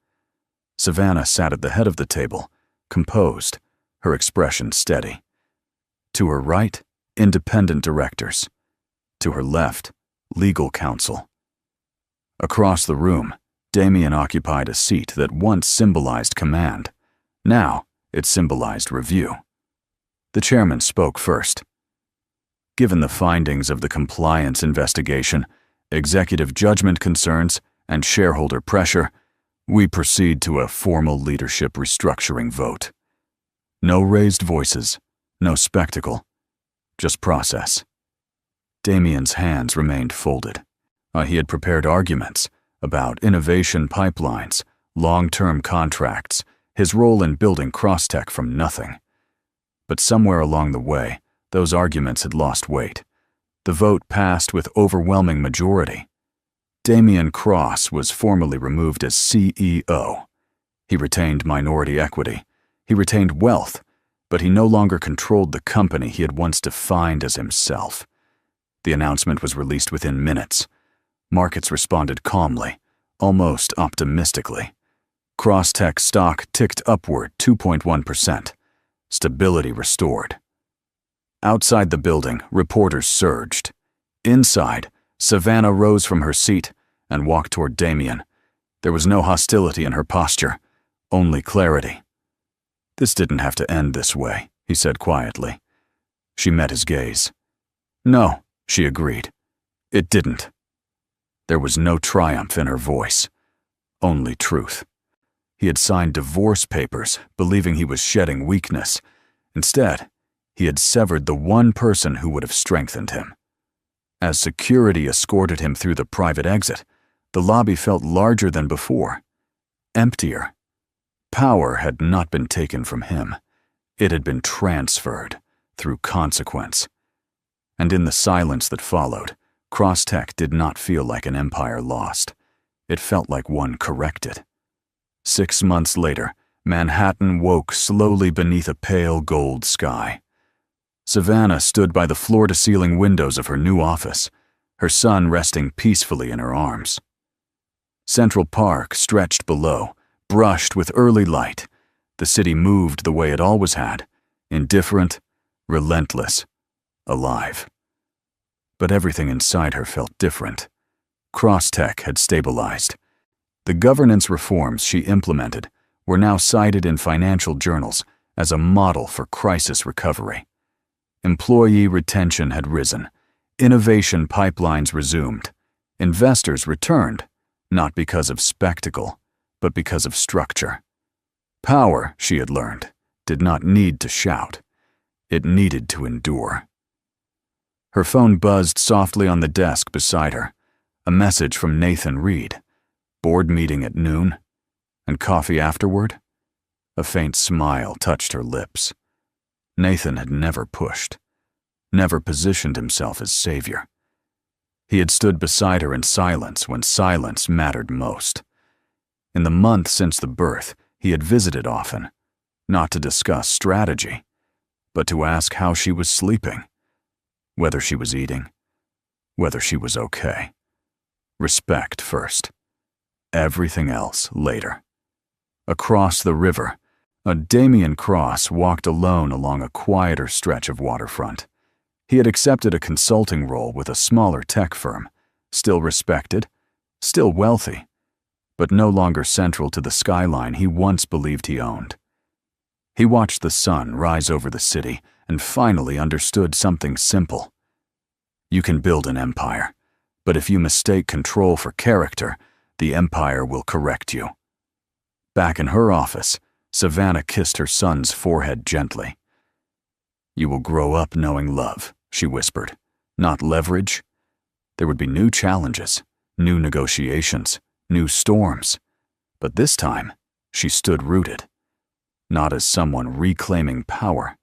Savannah sat at the head of the table, composed, her expression steady. To her right, independent directors. To her left, legal counsel. Across the room, Damien occupied a seat that once symbolized command. Now, it symbolized review. The chairman spoke first. Given the findings of the compliance investigation, executive judgment concerns, and shareholder pressure, we proceed to a formal leadership restructuring vote. No raised voices, no spectacle, just process. Damien's hands remained folded. He had prepared arguments about innovation pipelines, long-term contracts, his role in building Crosstech from nothing. But somewhere along the way, those arguments had lost weight. The vote passed with overwhelming majority. Damien Cross was formally removed as CEO. He retained minority equity. He retained wealth, but he no longer controlled the company he had once defined as himself. The announcement was released within minutes. Markets responded calmly, almost optimistically. Crosstech stock ticked upward 2.1%. Stability restored. Outside the building, reporters surged. Inside, Savannah rose from her seat and walked toward Damien. There was no hostility in her posture, only clarity. "This didn't have to end this way," he said quietly. She met his gaze. "No," she agreed. "It didn't." There was no triumph in her voice, only truth. He had signed divorce papers, believing he was shedding weakness. Instead, he had severed the one person who would have strengthened him. As security escorted him through the private exit, the lobby felt larger than before, emptier. Power had not been taken from him. It had been transferred through consequence. And in the silence that followed, Crosstech did not feel like an empire lost. It felt like one corrected. 6 months later, Manhattan woke slowly beneath a pale gold sky. Savannah stood by the floor-to-ceiling windows of her new office, her son resting peacefully in her arms. Central Park stretched below, brushed with early light. The city moved the way it always had, indifferent, relentless, alive. But everything inside her felt different. Crosstech had stabilized. The governance reforms she implemented were now cited in financial journals as a model for crisis recovery. Employee retention had risen. Innovation pipelines resumed. Investors returned, not because of spectacle, but because of structure. Power, she had learned, did not need to shout. It needed to endure. Her phone buzzed softly on the desk beside her. A message from Nathan Reed. Board meeting at noon? And coffee afterward? A faint smile touched her lips. Nathan had never pushed, never positioned himself as savior. He had stood beside her in silence when silence mattered most. In the month since the birth, he had visited often, not to discuss strategy, but to ask how she was sleeping, whether she was eating, whether she was okay. Respect first. Everything else later. Across the river, a Damian Cross walked alone along a quieter stretch of waterfront. He had accepted a consulting role with a smaller tech firm, still respected, still wealthy, but no longer central to the skyline he once believed he owned. He watched the sun rise over the city and finally understood something simple. You can build an empire, but if you mistake control for character, the empire will correct you. Back in her office, Savannah kissed her son's forehead gently. You will grow up knowing love, she whispered, not leverage. There would be new challenges, new negotiations, new storms. But this time, she stood rooted, not as someone reclaiming power,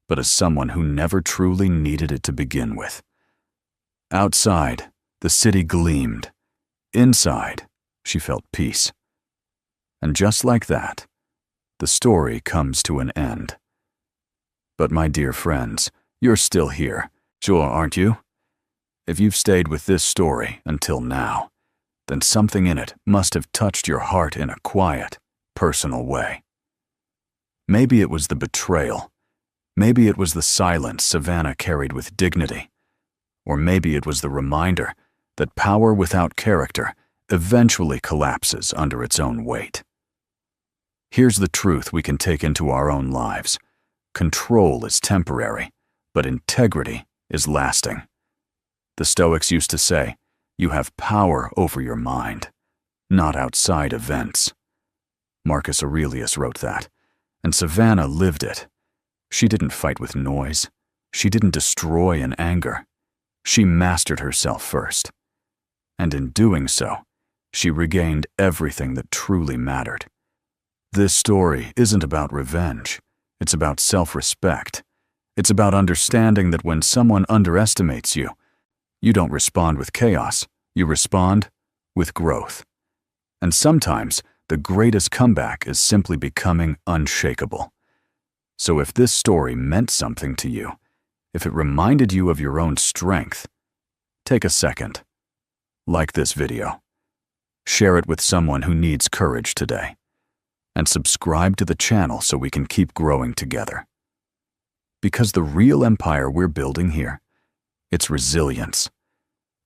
but as someone who never truly needed it to begin with. Outside, the city gleamed. Inside, she felt peace. And just like that, the story comes to an end. But my dear friends, you're still here, sure aren't you? If you've stayed with this story until now, then something in it must have touched your heart in a quiet, personal way. Maybe it was the betrayal. Maybe it was the silence Savannah carried with dignity. Or maybe it was the reminder that power without character eventually collapses under its own weight. Here's the truth we can take into our own lives. Control is temporary, but integrity is lasting. The Stoics used to say, you have power over your mind, not outside events. Marcus Aurelius wrote that, and Savannah lived it. She didn't fight with noise. She didn't destroy in anger. She mastered herself first. And in doing so, she regained everything that truly mattered. This story isn't about revenge. It's about self-respect. It's about understanding that when someone underestimates you, you don't respond with chaos. You respond with growth. And sometimes, the greatest comeback is simply becoming unshakable. So if this story meant something to you, if it reminded you of your own strength, take a second. Like this video. Share it with someone who needs courage today. And subscribe to the channel so we can keep growing together. Because the real empire we're building here, it's resilience.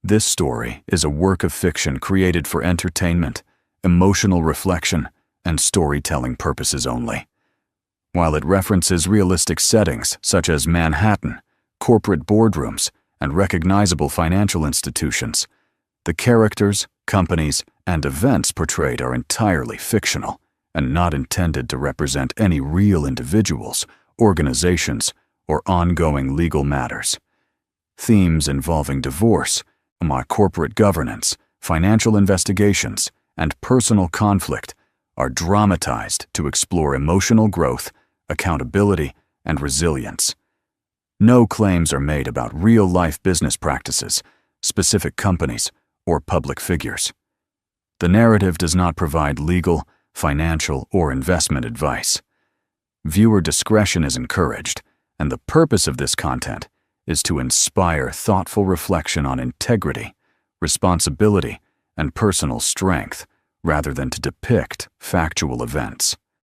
This story is a work of fiction created for entertainment, emotional reflection, and storytelling purposes only. While it references realistic settings such as Manhattan, corporate boardrooms, and recognizable financial institutions, the characters, companies, and events portrayed are entirely fictional and not intended to represent any real individuals, organizations, or ongoing legal matters. Themes involving divorce, corporate governance, financial investigations, and personal conflict are dramatized to explore emotional growth, accountability, and resilience. No claims are made about real-life business practices, specific companies, or public figures. The narrative does not provide legal, financial, or investment advice. Viewer discretion is encouraged, and the purpose of this content is to inspire thoughtful reflection on integrity, responsibility, and personal strength, rather than to depict factual events.